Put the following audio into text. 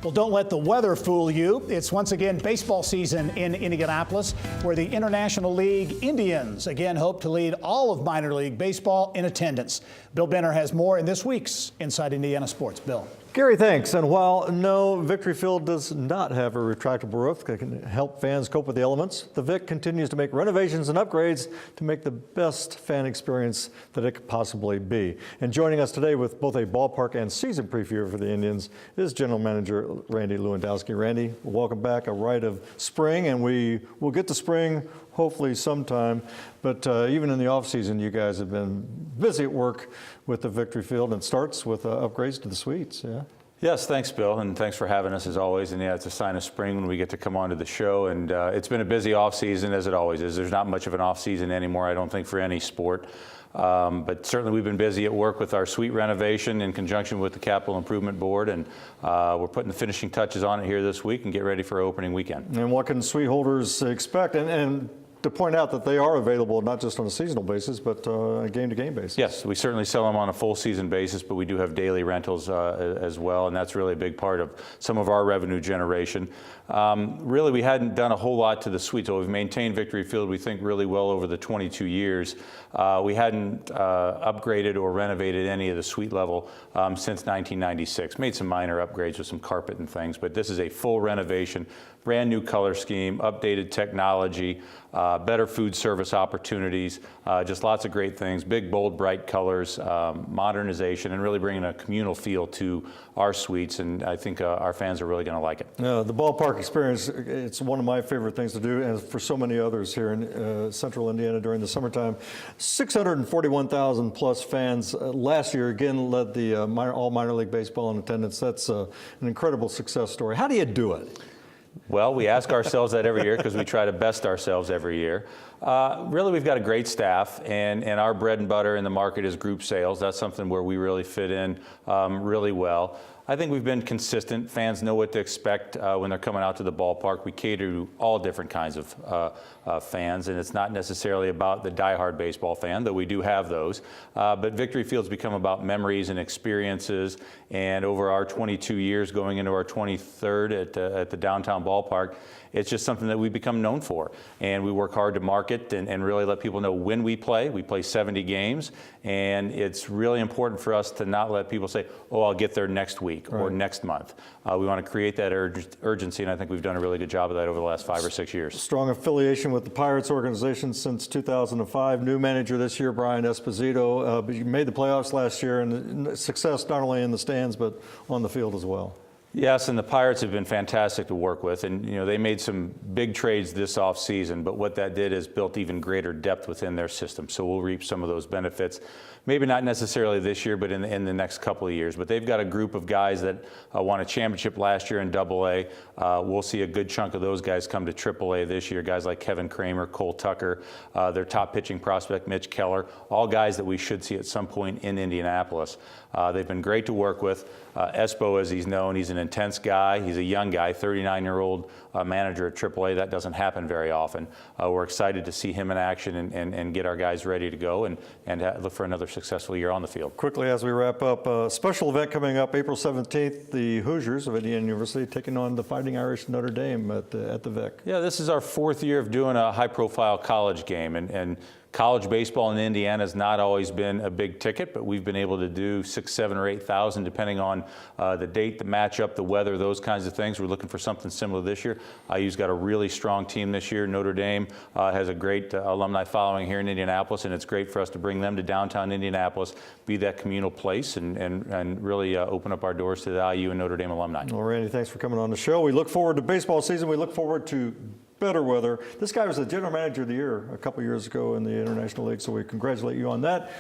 Well, don't let the weather fool you. It's once again baseball season in Indianapolis, where the International League Indians again hope to lead all of minor league baseball in attendance. Bill Benner has more in this week's Inside Indiana Sports. Bill. Gary, thanks. And while no, Victory Field does not have a retractable roof that can help fans cope with the elements, the Vic continues to make renovations and upgrades to make the best fan experience that it could possibly be. And joining us today with both a ballpark and season preview for the Indians is General Manager Randy Lewandowski. Randy, welcome back. A rite of spring, and we will get to spring hopefully sometime. But even in the off season, you guys have been busy at work with the Victory Field, and it starts with upgrades to the suites. Yeah. Yes, thanks, Bill, and thanks for having us as always. And yeah, it's a sign of spring when we get to come on to the show. And it's been a busy off season, as it always is. There's not much of an off season anymore, I don't think, for any sport. But certainly we've been busy at work with our suite renovation in conjunction with the Capital Improvement Board, and we're putting the finishing touches on it here this week and get ready for opening weekend. And what can suite holders expect? And to point out that they are available not just on a seasonal basis, but a game-to-game basis. Yes, we certainly sell them on a full season basis, but we do have daily rentals as well, and that's really a big part of some of our revenue generation. Really, we hadn't done a whole lot to the suites. So we've maintained Victory Field, we think, really well over the 22 years. We hadn't upgraded or renovated any of the suite level since 1996. Made some minor upgrades with some carpet and things, but this is a full renovation, brand new color scheme, updated technology, better food service opportunities, just lots of great things, big, bold, bright colors, modernization, and really bringing a communal feel to our suites, and I think our fans are really going to like it. The ballpark experience, it's one of my favorite things to do, and for so many others here in central Indiana during the summertime. 641,000 plus fans last year, again, led the all minor league baseball in attendance. That's an incredible success story. How do you do it? Well, we ask ourselves that every year because we try to best ourselves every year. Really, we've got a great staff, and our bread and butter in the market is group sales. That's something where we really fit in really well. I think we've been consistent. Fans know what to expect when they're coming out to the ballpark. We cater to all different kinds of fans, and it's not necessarily about the diehard baseball fan, though we do have those. But Victory Field's become about memories and experiences, and over our 22 years going into our 23rd at the downtown ballpark, it's just something that we've become known for. And we work hard to market and really let people know when we play. We play 70 games, and it's really important for us to not let people say, oh, I'll get there next week or next month. We want to create that urgency, and I think we've done a really good job of that over the last 5 or 6 years. Strong affiliation with the Pirates organization since 2005. New manager this year, Brian Esposito. You made the playoffs last year, and success not only in the stands but on the field as well. Yes, and the Pirates have been fantastic to work with, and they made some big trades this offseason, but what that did is built even greater depth within their system. So we'll reap some of those benefits, maybe not necessarily this year, but in the next couple of years. But they've got a group of guys that won a championship last year in AA. We'll see a good chunk of those guys come to AAA this year. Guys like Kevin Kramer, Cole Tucker, their top pitching prospect, Mitch Keller, all guys that we should see at some point in Indianapolis. They've been great to work with. Espo, as he's known, he's an intense guy. He's a young guy, 39-year-old manager at AAA. That doesn't happen very often. We're excited to see him in action and get our guys ready to go and look for another successful year on the field. Quickly, as we wrap up, a special event coming up April 17th, the Hoosiers of Indiana University taking on the Fighting Irish Notre Dame at the Vic. Yeah, this is our 4th year of doing a high-profile college game, and college baseball in Indiana has not always been a big ticket, but we've been able to do 6,000, 7,000, or 8,000 depending on the date, the matchup, the weather, those kinds of things. We're looking for something similar this year. IU's got a really strong team this year. Notre Dame has a great alumni following here in Indianapolis, and it's great for us to bring them to downtown Indianapolis, be that communal place, and really open up our doors to the IU and Notre Dame alumni. Well, Randy, thanks for coming on the show. We look forward to baseball season. We look forward to better weather. This guy was the general manager of the year a couple years ago in the International League, so we congratulate you on that.